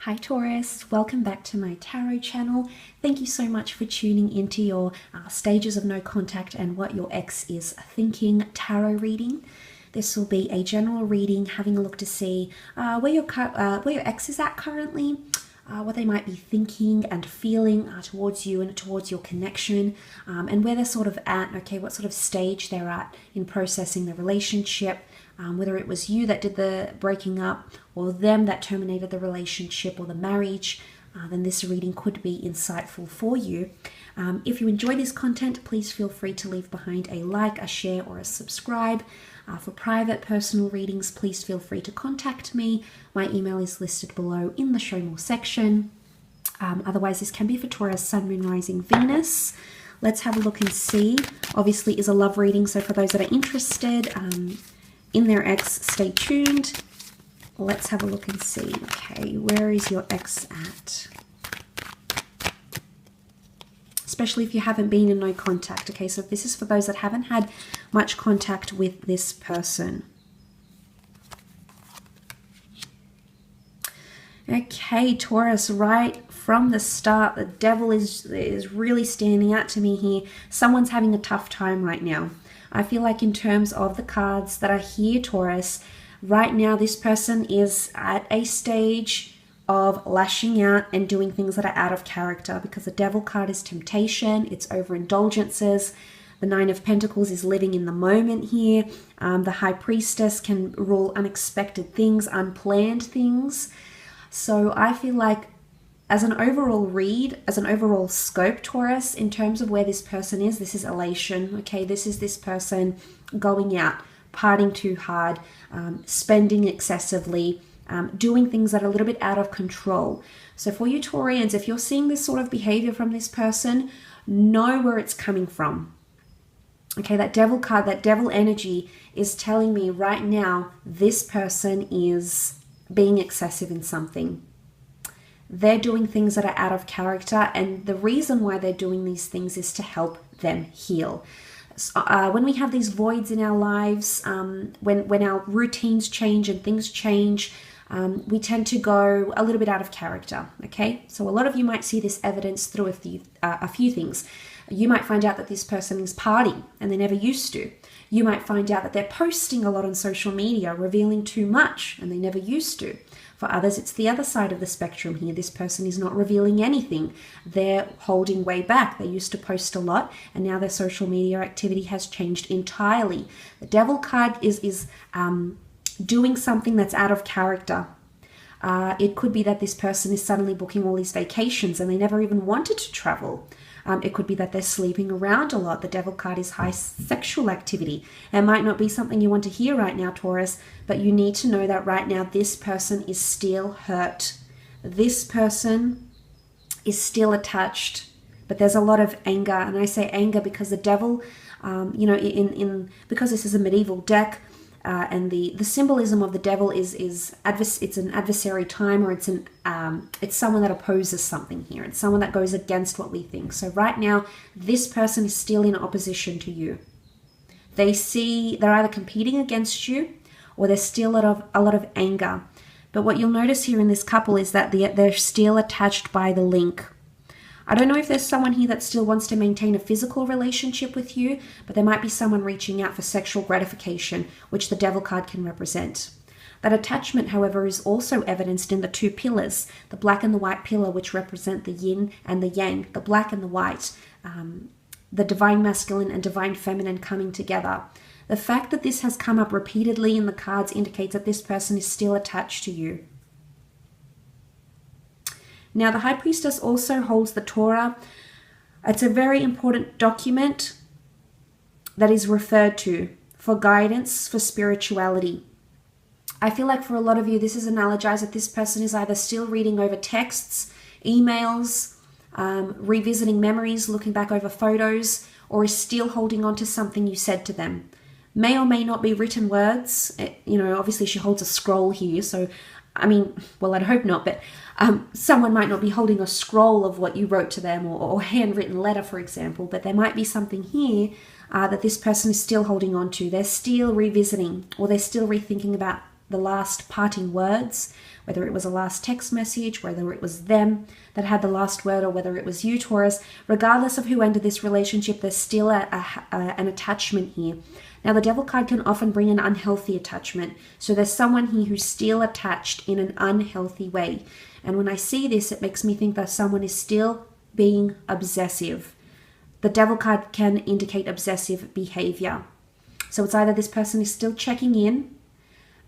Hi Taurus, welcome back to my tarot channel. Thank you so much for tuning into your stages of no contact and what your ex is thinking tarot reading. This will be a general reading, having a look to see where your ex is at currently, what they might be thinking and feeling towards you and towards your connection, and where they're sort of at, okay, what sort of stage they're at in processing the relationship, whether it was you that did the breaking up or them that terminated the relationship or the marriage, then this reading could be insightful for you. If you enjoy this content, please feel free to leave behind a like, a share, or a subscribe. For private personal readings, please feel free to contact me. My email is listed below in the Show More section. Otherwise, this can be for Taurus, Sun, Moon, Rising, Venus. Let's have a look and see. Obviously, is a love reading, so for those that are interested in their ex, stay tuned. Let's have a look and see. Okay, where is your ex at? Especially if you haven't been in no contact. Okay, so this is for those that haven't had much contact with this person. Okay, Taurus, right from the start, the devil is really standing out to me here. Someone's having a tough time right now. I feel like in terms of the cards that are here, Taurus, right now this person is at a stage of lashing out and doing things that are out of character, because the devil card is temptation, it's overindulgences. The Nine of Pentacles is living in the moment here. The High Priestess can rule unexpected things, unplanned things. So I feel like as an overall read, as an overall scope, Taurus, in terms of where this person is, this is elation, okay? This is this person going out, partying too hard, spending excessively, doing things that are a little bit out of control. So for you Taurians, if you're seeing this sort of behavior from this person, know where it's coming from. Okay, that devil card, that devil energy is telling me right now this person is being excessive in something. They're doing things that are out of character, and the reason why they're doing these things is to help them heal. When we have these voids in our lives, when our routines change and things change, we tend to go a little bit out of character, okay? So a lot of you might see this evidence through a few things. You might find out that this person is partying and they never used to. You might find out that they're posting a lot on social media, revealing too much, and they never used to. For others, it's the other side of the spectrum here. This person is not revealing anything. They're holding way back. They used to post a lot, and now their social media activity has changed entirely. The devil card is doing something that's out of character. It could be that this person is suddenly booking all these vacations and they never even wanted to travel. It could be that they're sleeping around a lot. The devil card is high sexual activity. It might not be something you want to hear right now, Taurus, but you need to know that right now this person is still hurt. This person is still attached, but there's a lot of anger. And I say anger because the devil, because this is a medieval deck, and the symbolism of the devil is it's an adversary time, or it's someone that opposes something here. It's someone that goes against what we think. So right now, this person is still in opposition to you. They're either competing against you, or there's still a lot of anger. But what you'll notice here in this couple is that they're still attached by the link. I don't know if there's someone here that still wants to maintain a physical relationship with you, but there might be someone reaching out for sexual gratification, which the devil card can represent. That attachment, however, is also evidenced in the two pillars, the black and the white pillar, which represent the yin and the yang, the black and the white, the divine masculine and divine feminine coming together. The fact that this has come up repeatedly in the cards indicates that this person is still attached to you. Now, the High Priestess also holds the Torah. It's a very important document that is referred to for guidance, for spirituality. I feel like for a lot of you, this is analogized that this person is either still reading over texts, emails, revisiting memories, looking back over photos, or is still holding on to something you said to them. May or may not be written words. Obviously she holds a scroll here, so I'd hope not, but someone might not be holding a scroll of what you wrote to them, or handwritten letter, for example, but there might be something here that this person is still holding on to. They're still revisiting, or they're still rethinking about the last parting words, whether it was a last text message, whether it was them that had the last word, or whether it was you, Taurus. Regardless of who ended this relationship, there's still an attachment here. Now, the Devil card can often bring an unhealthy attachment. So there's someone here who's still attached in an unhealthy way. And when I see this, it makes me think that someone is still being obsessive. The Devil card can indicate obsessive behavior. So it's either this person is still checking in,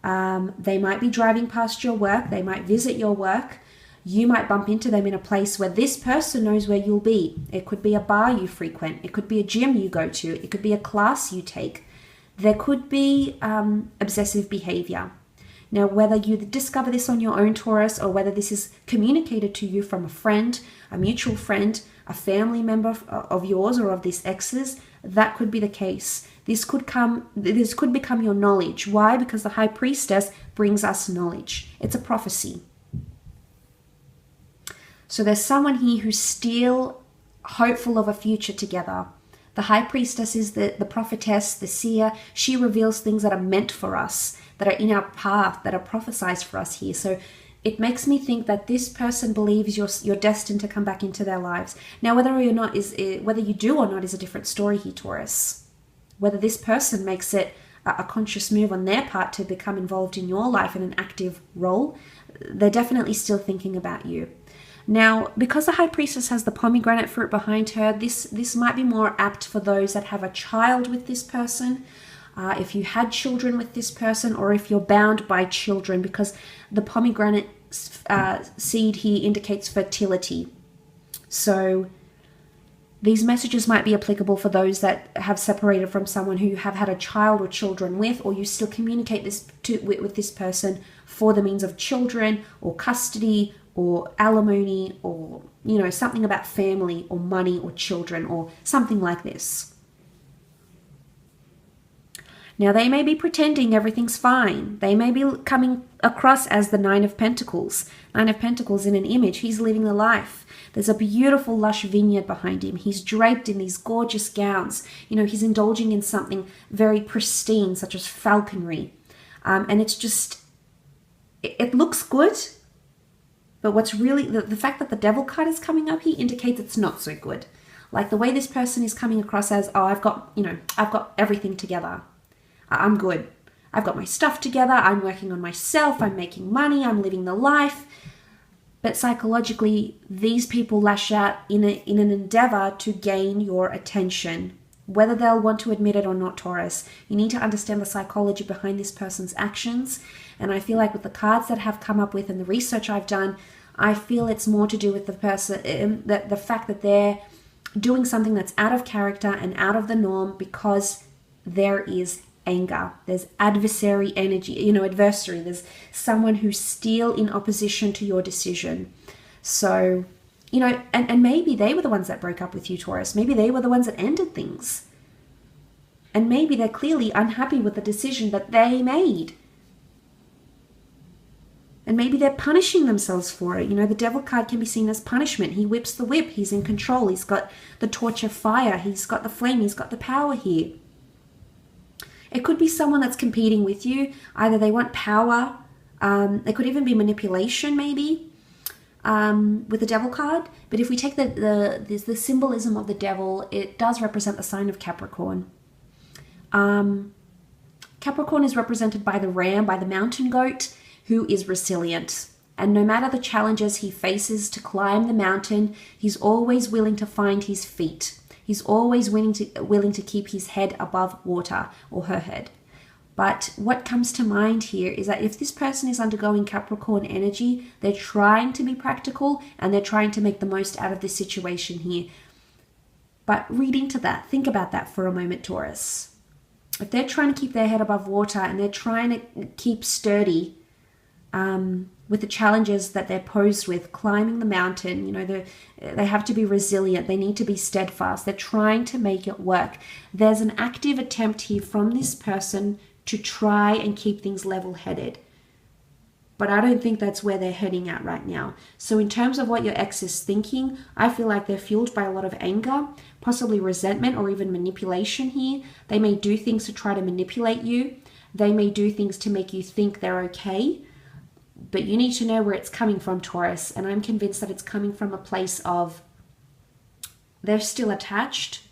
they might be driving past your work, they might visit your work, you might bump into them in a place where this person knows where you'll be. It could be a bar you frequent, it could be a gym you go to, it could be a class you take. There could be obsessive behavior. Now, whether you discover this on your own, Taurus, or whether this is communicated to you from a friend, a mutual friend, a family member of yours or of this ex's, that could be the case. This could become your knowledge. Why? Because the High Priestess brings us knowledge. It's a prophecy. So there's someone here who's still hopeful of a future together. The High Priestess is the prophetess, the seer. She reveals things that are meant for us, that are in our path, that are prophesized for us here. So it makes me think that this person believes you're destined to come back into their lives. Now, whether you do or not is a different story here, Taurus. Whether this person makes it a conscious move on their part to become involved in your life in an active role, they're definitely still thinking about you. Now, because the High Priestess has the pomegranate fruit behind her, this might be more apt for those that have a child with this person, if you had children with this person, or if you're bound by children, because the pomegranate seed here indicates fertility. So these messages might be applicable for those that have separated from someone who you have had a child or children with, or you still communicate with this person for the means of children or custody or alimony, or something about family or money or children or something like this. Now, they may be pretending everything's fine. They may be coming across as the Nine of Pentacles. Nine of Pentacles in an image. He's living the life. There's a beautiful, lush vineyard behind him. He's draped in these gorgeous gowns. He's indulging in something very pristine, such as falconry. And it's just, it looks good. But what's really, the fact that the Devil card is coming up here indicates it's not so good. Like the way this person is coming across as, oh, I've got everything together. I'm good. I've got my stuff together. I'm working on myself. I'm making money. I'm living the life. But psychologically, these people lash out in an endeavor to gain your attention. Whether they'll want to admit it or not, Taurus, you need to understand the psychology behind this person's actions. And I feel like with the cards that have come up with and the research I've done, I feel it's more to do with the person, the fact that they're doing something that's out of character and out of the norm because there is anger. There's adversary energy, adversary. There's someone who's still in opposition to your decision. So, and maybe they were the ones that broke up with you, Taurus. Maybe they were the ones that ended things. And maybe they're clearly unhappy with the decision that they made. And maybe they're punishing themselves for it. The Devil card can be seen as punishment. He whips the whip. He's in control. He's got the torch of fire. He's got the flame. He's got the power here. It could be someone that's competing with you. Either they want power. It could even be manipulation, maybe, with the Devil card. But if we take the symbolism of the Devil, it does represent the sign of Capricorn. Capricorn is represented by the ram, by the mountain goat, who is resilient. And no matter the challenges he faces to climb the mountain, he's always willing to find his feet. He's always willing to keep his head above water, or her head. But what comes to mind here is that if this person is undergoing Capricorn energy, they're trying to be practical and they're trying to make the most out of this situation here. But read into that. Think about that for a moment, Taurus. If they're trying to keep their head above water and they're trying to keep sturdy with the challenges that they're posed with, climbing the mountain, they have to be resilient. They need to be steadfast. They're trying to make it work. There's an active attempt here from this person to try and keep things level-headed. But I don't think that's where they're heading at right now. So in terms of what your ex is thinking, I feel like they're fueled by a lot of anger, possibly resentment or even manipulation here. They may do things to try to manipulate you. They may do things to make you think they're okay, but you need to know where it's coming from, Taurus. And I'm convinced that it's coming from a place of they're still attached,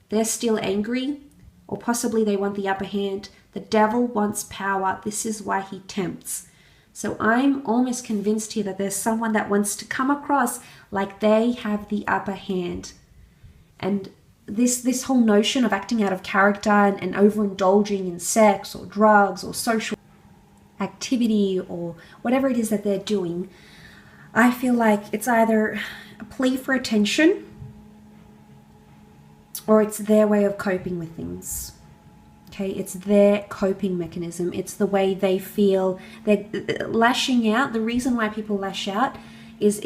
they're still angry, or possibly they want the upper hand. The devil wants power. This is why he tempts. So I'm almost convinced here that there's someone that wants to come across like they have the upper hand. And this whole notion of acting out of character and overindulging in sex or drugs or social activity or whatever it is that they're doing, I feel like it's either a plea for attention or it's their way of coping with things. Okay, it's their coping mechanism. It's the way they feel. They're lashing out. The reason why people lash out is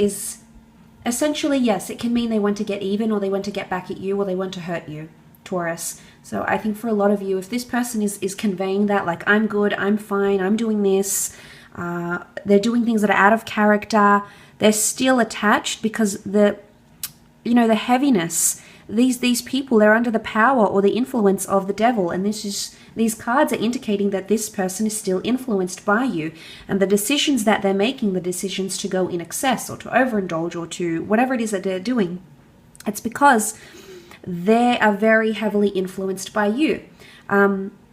essentially, yes, it can mean they want to get even, or they want to get back at you, or they want to hurt you, Taurus. So I think for a lot of you, if this person is conveying that, like, I'm good, I'm fine, I'm doing this, they're doing things that are out of character, they're still attached because the heaviness, these people, they're under the power or the influence of the devil, and these cards are indicating that this person is still influenced by you, and the decisions that they're making, the decisions to go in excess or to overindulge or to whatever it is that they're doing, it's because they are very heavily influenced by you.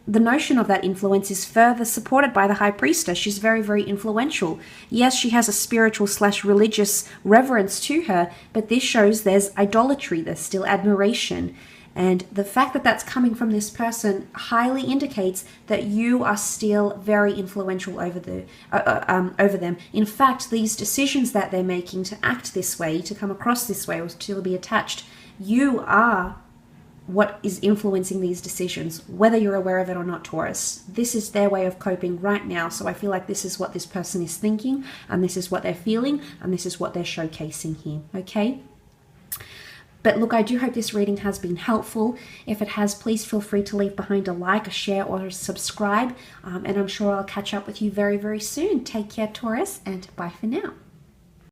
The notion of that influence is further supported by the High Priestess. She's very, very influential. Yes, she has a spiritual/religious reverence to her, but this shows there's idolatry, there's still admiration. And the fact that that's coming from this person highly indicates that you are still very influential over them. In fact, these decisions that they're making to act this way, to come across this way, or to be attached, you are what is influencing these decisions, whether you're aware of it or not, Taurus. This is their way of coping right now. So I feel like this is what this person is thinking, and this is what they're feeling, and this is what they're showcasing here, okay? But look, I do hope this reading has been helpful. If it has, please feel free to leave behind a like, a share, or a subscribe. And I'm sure I'll catch up with you very, very soon. Take care, Taurus, and bye for now.